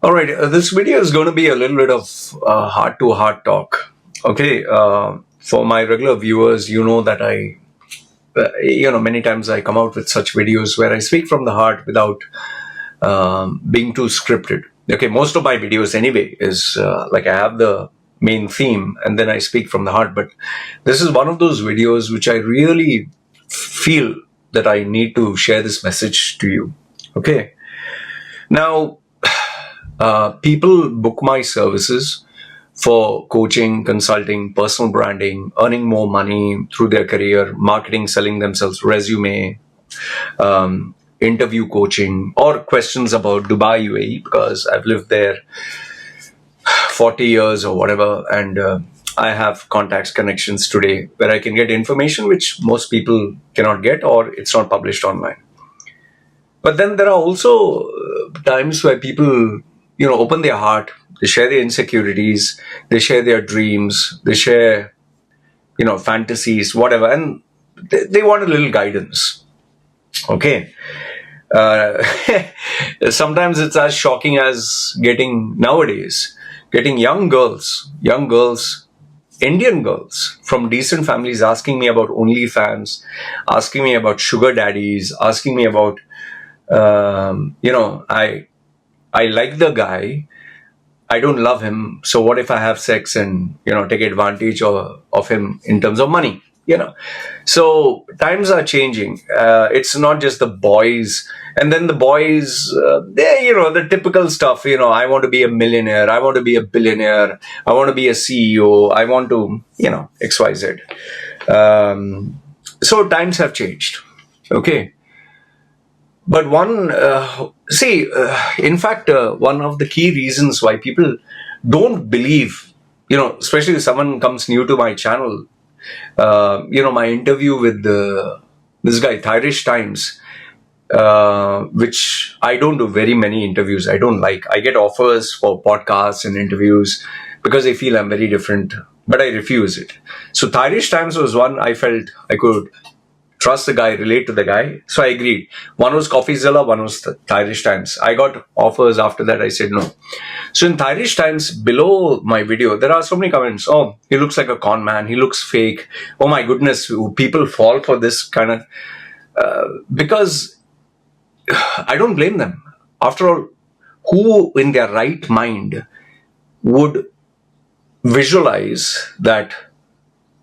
All right, this video is going to be a little bit of heart-to-heart talk. Okay, for my regular viewers, you know that many times I come out with such videos where I speak from the heart without being too scripted. Okay, most of my videos anyway is like I have the main theme and then I speak from the heart. But this is one of those videos which I really feel that I need to share this message to you. Okay, now people book my services for coaching, consulting, personal branding, earning more money through their career, marketing, selling themselves, resume, interview coaching, or questions about Dubai, UAE, because I've lived there 40 years or whatever, and I have contacts, connections today where I can get information which most people cannot get or it's not published online. But then there are also times where people, open their heart, they share their insecurities, they share their dreams, they share, fantasies, whatever, and they want a little guidance. Okay. Uh, Sometimes it's as shocking as getting young girls, Indian girls from decent families asking me about OnlyFans, asking me about sugar daddies, asking me about, I like the guy, I don't love him. So what if I have sex and take advantage of him in terms of money? So times are changing. It's not just the boys, and then the boys, they the typical stuff. I want to be a millionaire. I want to be a billionaire. I want to be a CEO. I want to XYZ. So times have changed. Okay. But in fact, one of the key reasons why people don't believe, especially if someone comes new to my channel, my interview with this guy, Thyrish Times, which I don't do very many interviews. I don't like. I get offers for podcasts and interviews because I feel I'm very different, but I refuse it. So Thyrish Times was one I felt I could trust the guy, relate to the guy. So I agreed. One was CoffeeZilla, one was the Thyrish Times. I got offers after that. I said no. So in Thyrish Times, below my video, there are so many comments. Oh, he looks like a con man. He looks fake. Oh my goodness, people fall for this kind of... because I don't blame them. After all, who in their right mind would visualize that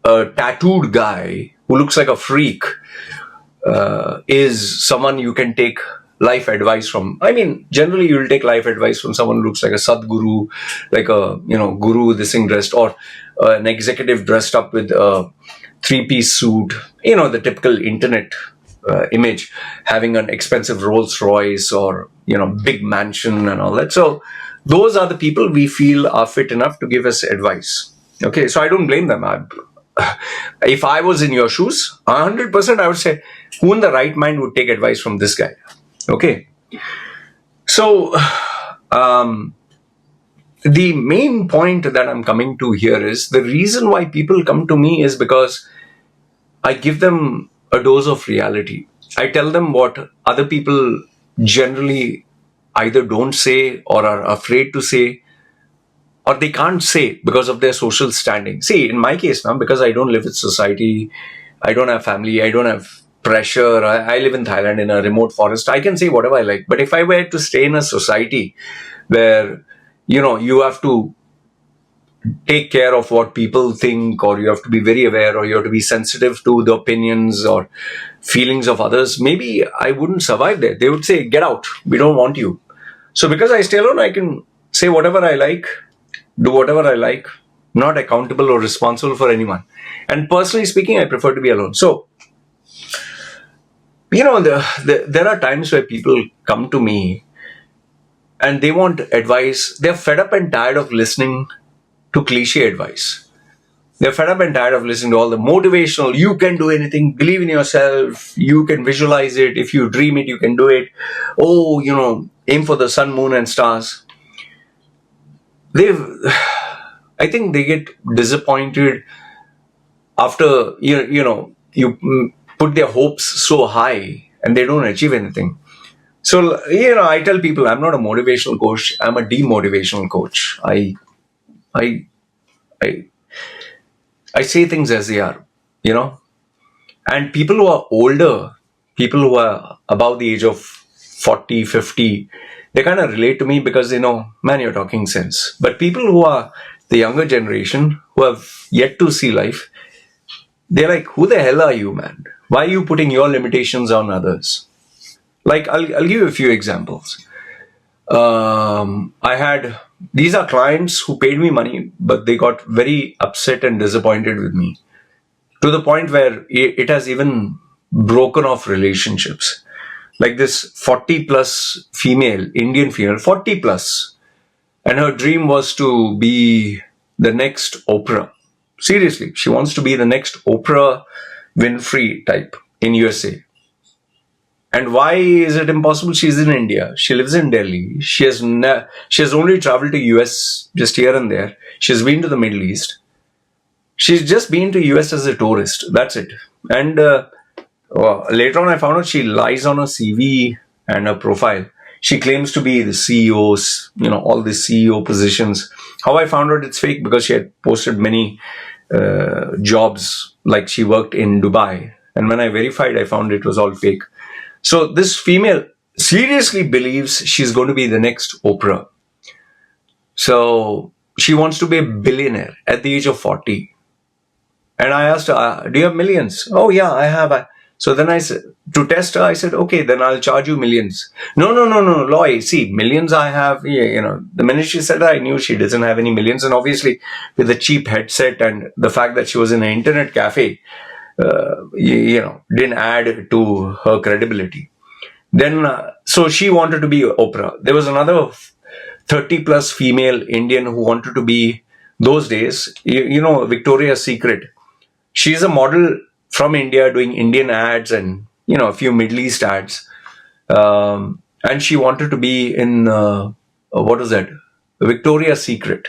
a tattooed guy who looks like a freak is someone you can take life advice from? I mean, generally you'll take life advice from someone who looks like a Sadguru, like a guru, this thing dressed, or an executive dressed up with a three-piece suit. The typical internet image, having an expensive Rolls Royce or big mansion and all that. So those are the people we feel are fit enough to give us advice. Okay, so I don't blame them. If I was in your shoes, 100% I would say, who in the right mind would take advice from this guy? Okay. So, the main point that I'm coming to here is the reason why people come to me is because I give them a dose of reality. I tell them what other people generally either don't say or are afraid to say, or they can't say because of their social standing. See, in my case now, because I don't live with society, I don't have family, I don't have pressure, I live in Thailand in a remote forest, I can say whatever I like. But if I were to stay in a society where, you have to take care of what people think, or you have to be very aware, or you have to be sensitive to the opinions or feelings of others, maybe I wouldn't survive there. They would say, get out, we don't want you. So because I stay alone, I can say whatever I like, do whatever I like, not accountable or responsible for anyone. And personally speaking, I prefer to be alone. So, there are times where people come to me and they want advice. They're fed up and tired of listening to cliche advice. They're fed up and tired of listening to all the motivational, you can do anything, believe in yourself, you can visualize it, if you dream it, you can do it. Oh, aim for the sun, moon and stars. I think they get disappointed after you put their hopes so high and they don't achieve anything. So, I tell people I'm not a motivational coach. I'm a demotivational coach. I, I, I say things as they are, you know. And people who are older, people who are above the age of 40, 50, they kind of relate to me because they know, man, you're talking sense. But people who are the younger generation, who have yet to see life, they're like, who the hell are you, man? Why are you putting your limitations on others? Like, I'll give you a few examples. I had, these are clients who paid me money, but they got very upset and disappointed with me to the point where it has even broken off relationships. Like this 40 plus female, Indian female, 40 plus, and her dream was to be the next Oprah. Seriously, she wants to be the next Oprah Winfrey type in USA. And why is it impossible? She's in India. She lives in Delhi. She has only traveled to US just here and there. She's been to the Middle East. She's just been to US as a tourist. That's it. And later on, I found out she lies on her CV and her profile. She claims to be the CEOs, all the CEO positions. How I found out it's fake, because she had posted many jobs, like she worked in Dubai. And when I verified, I found it was all fake. So this female seriously believes she's going to be the next Oprah. So she wants to be a billionaire at the age of 40. And I asked her, do you have millions? Oh, yeah, I have. So then I said, to test her, I said, okay, then I'll charge you millions. No, Loy, see, millions I have. The minute she said that, I knew she doesn't have any millions. And obviously, with the cheap headset and the fact that she was in an internet cafe, didn't add to her credibility. Then, so she wanted to be Oprah. There was another 30 plus female Indian who wanted to be, those days, Victoria's Secret. She's a model from India doing Indian ads and, a few Middle East ads. And she wanted to be in, what was that? Victoria's Secret.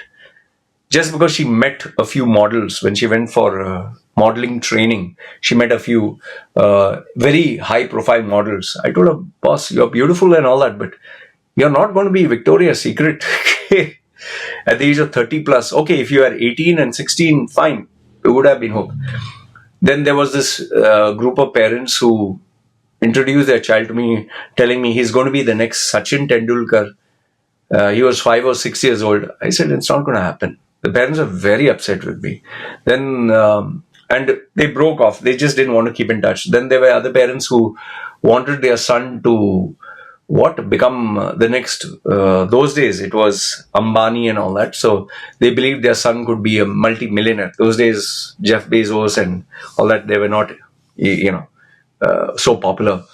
Just because she met a few models when she went for modeling training. She met a few very high profile models. I told her, boss, you're beautiful and all that, but you're not going to be Victoria's Secret at the age of 30 plus. Okay, if you are 18 and 16, fine. It would have been hope. Then there was this group of parents who introduced their child to me, telling me he's going to be the next Sachin Tendulkar. He was 5 or 6 years old. I said, it's not going to happen. The parents are very upset with me. Then, and they broke off. They just didn't want to keep in touch. Then there were other parents who wanted their son to become the next, those days it was Ambani and all that. So they believed their son could be a multi-millionaire. Those days, Jeff Bezos and all that, they were not, so popular.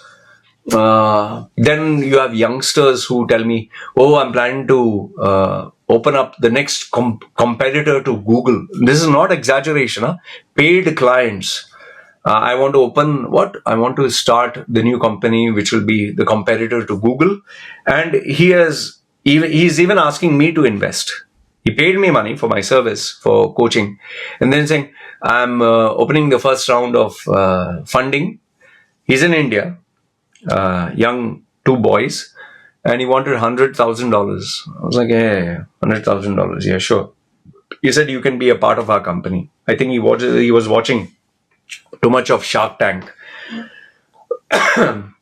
Then you have youngsters who tell me, oh, I'm planning to open up the next competitor to Google. This is not exaggeration, huh? Paid clients. I want to I want to start the new company which will be the competitor to Google. And he's even asking me to invest. He paid me money for my service, for coaching. And then saying, I'm opening the first round of funding. He's in India, young, two boys. And he wanted $100,000. I was like, hey, $100,000. Yeah, sure. He said, you can be a part of our company. I think he was watching too much of Shark Tank.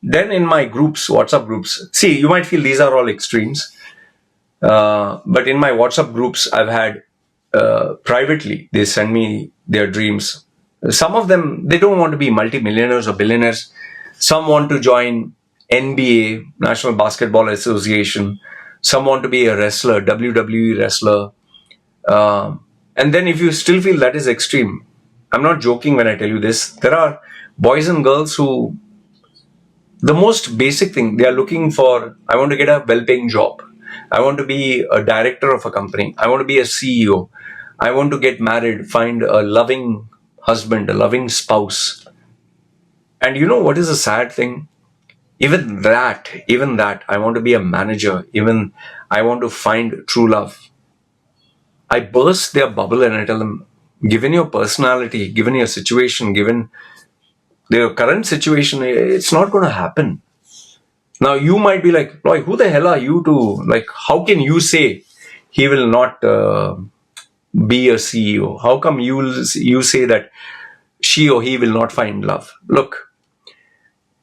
Then in my groups, WhatsApp groups, see, you might feel these are all extremes. But in my WhatsApp groups, I've had privately, they send me their dreams. Some of them, they don't want to be multimillionaires or billionaires. Some want to join NBA, National Basketball Association. Some want to be a wrestler, WWE wrestler. And then if you still feel that is extreme, I'm not joking when I tell you this. There are boys and girls who, the most basic thing, they are looking for, I want to get a well-paying job. I want to be a director of a company. I want to be a CEO. I want to get married, find a loving husband, a loving spouse. And you know what is a sad thing? Even that, I want to be a manager. Even I want to find true love. I burst their bubble and I tell them, given your personality, given your situation, given their current situation, it's not going to happen. Now you might be like, Roy, who the hell are you to, like, how can you say he will not be a CEO? How come you say that she or he will not find love? Look,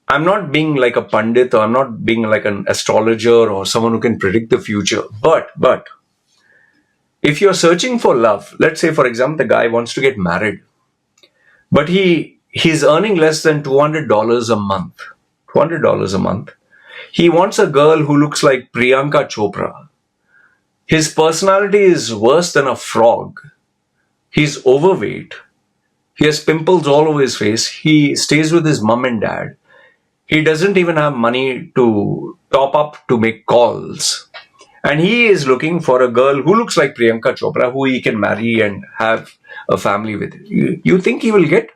I'm not being like a pundit, or I'm not being like an astrologer or someone who can predict the future. But if you're searching for love, let's say for example the guy wants to get married, but he's earning less than $200 a month. $200 a month. He wants a girl who looks like Priyanka Chopra. His personality is worse than a frog. He's overweight. He has pimples all over his face. He stays with his mom and dad. He doesn't even have money to top up to make calls. And he is looking for a girl who looks like Priyanka Chopra, who he can marry and have a family with. You think he will get?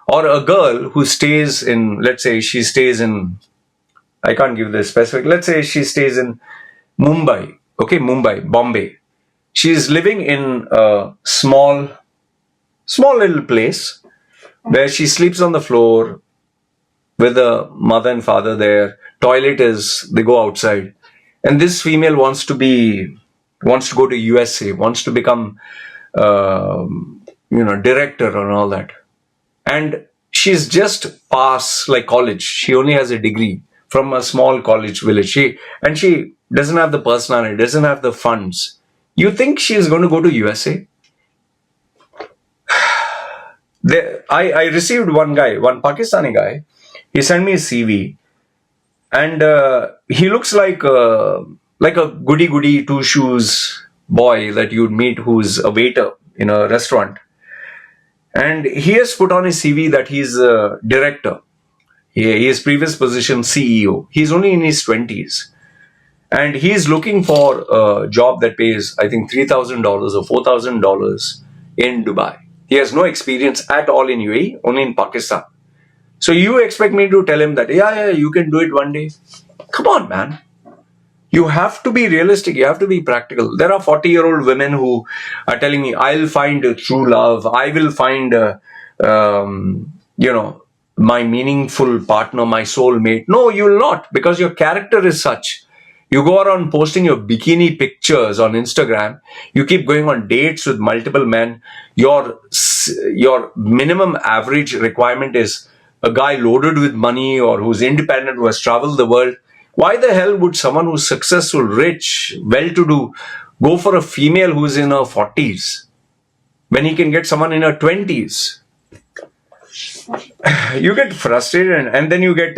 Or a girl who stays in, let's say she stays in, I can't give this specific, let's say she stays in Mumbai, okay, Mumbai, Bombay. She's living in a small little place where she sleeps on the floor with a mother and father there. Toilet is, they go outside. And this female wants to go to USA, wants to become, director and all that. And she's just past like college. She only has a degree from a small college village. She doesn't have the personality, doesn't have the funds. You think she's going to go to USA? I received one Pakistani guy. He sent me a CV, and he looks like a goody two shoes boy that you'd meet who's a waiter in a restaurant. And he has put on his CV that he's a director. His previous position, CEO. He's only in his 20s. And he's looking for a job that pays, I think, $3,000 or $4,000 in Dubai. He has no experience at all in UAE, only in Pakistan. So you expect me to tell him that, yeah, you can do it one day? Come on, man. You have to be realistic. You have to be practical. There are 40-year-old women who are telling me, I'll find a true love. I will find, my meaningful partner, my soulmate. No, you will not, because your character is such. You go around posting your bikini pictures on Instagram. You keep going on dates with multiple men. Your minimum average requirement is a guy loaded with money or who's independent, who has traveled the world. Why the hell would someone who's successful, rich, well-to-do go for a female who's in her 40s when he can get someone in her 20s? You get frustrated, and then you get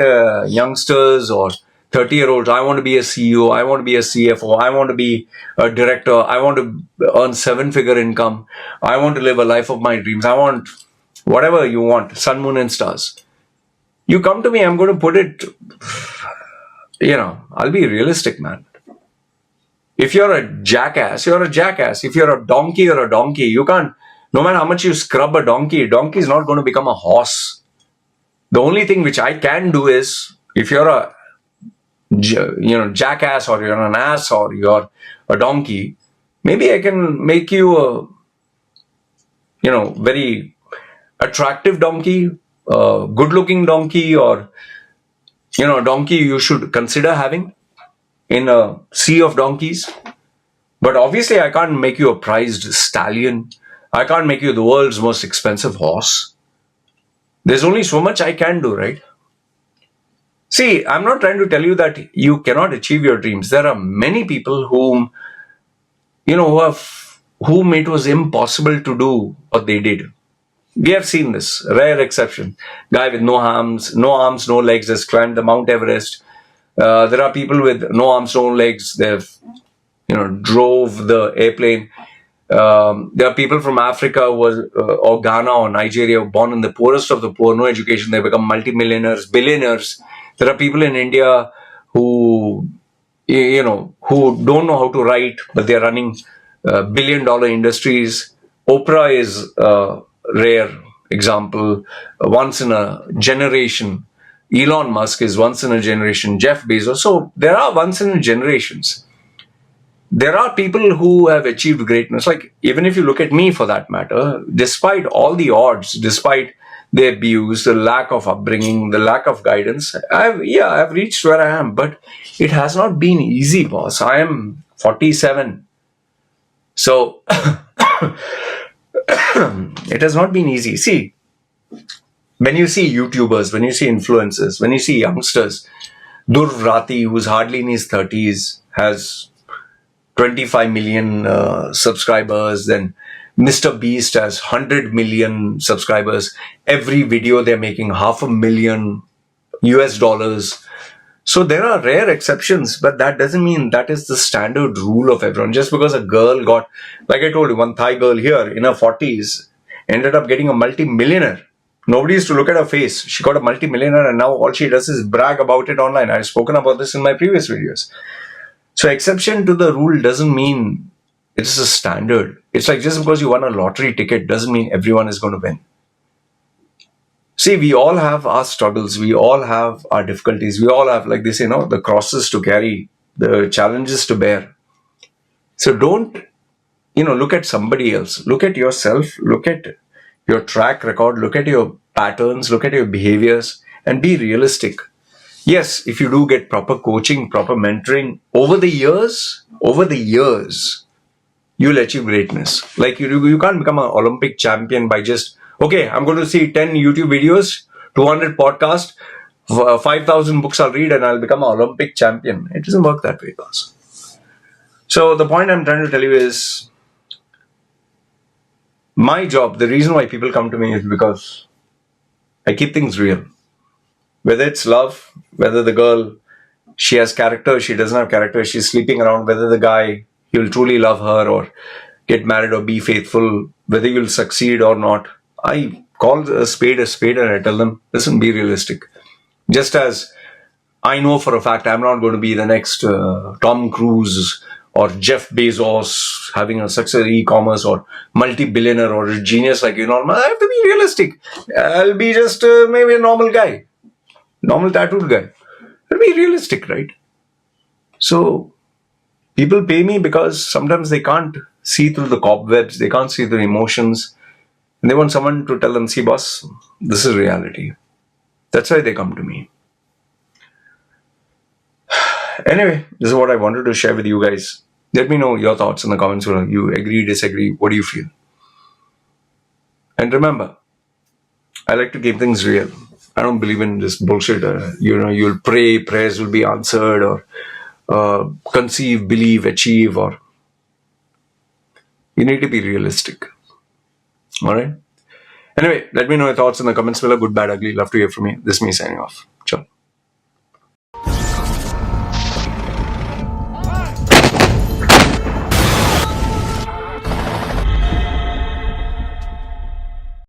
youngsters or 30-year-olds. I want to be a CEO. I want to be a CFO. I want to be a director. I want to earn 7-figure income. I want to live a life of my dreams. I want whatever you want, sun, moon, and stars. You come to me, I'm going to put it, I'll be realistic, man. If you're a jackass, you're a jackass. If you're a donkey, you're a donkey. You can't, no matter how much you scrub a donkey is not going to become a horse. The only thing which I can do is, if you're a jackass, or you're an ass, or you're a donkey, maybe I can make you a very attractive donkey, a good looking donkey, or a donkey you should consider having in a sea of donkeys. But obviously I can't make you a prized stallion. I can't make you the world's most expensive horse. There's only so much I can do, right? See, I'm not trying to tell you that you cannot achieve your dreams. There are many people whom it was impossible to do what they did. We have seen this, rare exception. Guy with no arms, no legs has climbed the Mount Everest. There are people with no arms, no legs. They've, drove the airplane. There are people from Africa or Ghana or Nigeria, born in the poorest of the poor, no education. They become multimillionaires, billionaires. There are people in India who don't know how to write, but they're running billion-dollar industries. Oprah is a rare example, once in a generation. Elon Musk is once in a generation. Jeff Bezos. So there are once in a generations. There are people who have achieved greatness. Like, even if you look at me for that matter, despite all the odds, despite the abuse, the lack of upbringing, the lack of guidance. I've reached where I am, but it has not been easy, boss. I am 47. So it has not been easy. See, when you see YouTubers, when you see influencers, when you see youngsters, Dhruv Rathi, who's hardly in his 30s, has 25 million subscribers. Then Mr. Beast has 100 million subscribers. Every video they're making $500,000 US. So there are rare exceptions, but that doesn't mean that is the standard rule of everyone. Just because a girl got, like I told you, one Thai girl here in her 40s ended up getting a multi-millionaire. Nobody used to look at her face. She got a multi-millionaire, and now all she does is brag about it online. I've spoken about this in my previous videos. So exception to the rule doesn't mean it's a standard. It's like just because you won a lottery ticket doesn't mean everyone is going to win. See, we all have our struggles. We all have our difficulties. We all have, like they say, the crosses to carry, the challenges to bear. So don't, look at somebody else. Look at yourself. Look at your track record. Look at your patterns. Look at your behaviors and be realistic. Yes, if you do get proper coaching, proper mentoring over the years, you'll achieve greatness. Like you can't become an Olympic champion by just, okay, I'm going to see 10 YouTube videos, 200 podcasts, 5,000 books I'll read and I'll become an Olympic champion. It doesn't work that way, guys. So the point I'm trying to tell you is, my job, the reason why people come to me is because I keep things real. Whether it's love, whether the girl, she has character, she doesn't have character, she's sleeping around, whether the guy, he'll truly love her or get married or be faithful, whether you'll succeed or not. I call a spade and I tell them, listen, be realistic. Just as I know for a fact I'm not going to be the next Tom Cruise or Jeff Bezos having a success e-commerce or multi-billionaire or a genius like you. I have to be realistic. I'll be just maybe a normal guy. Normal tattooed guy. I'll be realistic, right? So people pay me because sometimes they can't see through the cobwebs, they can't see through emotions, and they want someone to tell them, see boss, this is reality. That's why they come to me. Anyway, this is what I wanted to share with you guys. Let me know your thoughts in the comments below. You agree, disagree, what do you feel? And remember, I like to keep things real. I don't believe in this bullshit. You'll pray, prayers will be answered, or conceive, believe, achieve, or you need to be realistic. All right. Anyway, let me know your thoughts in the comments below. Good, bad, ugly. Love to hear from you. This is me signing off.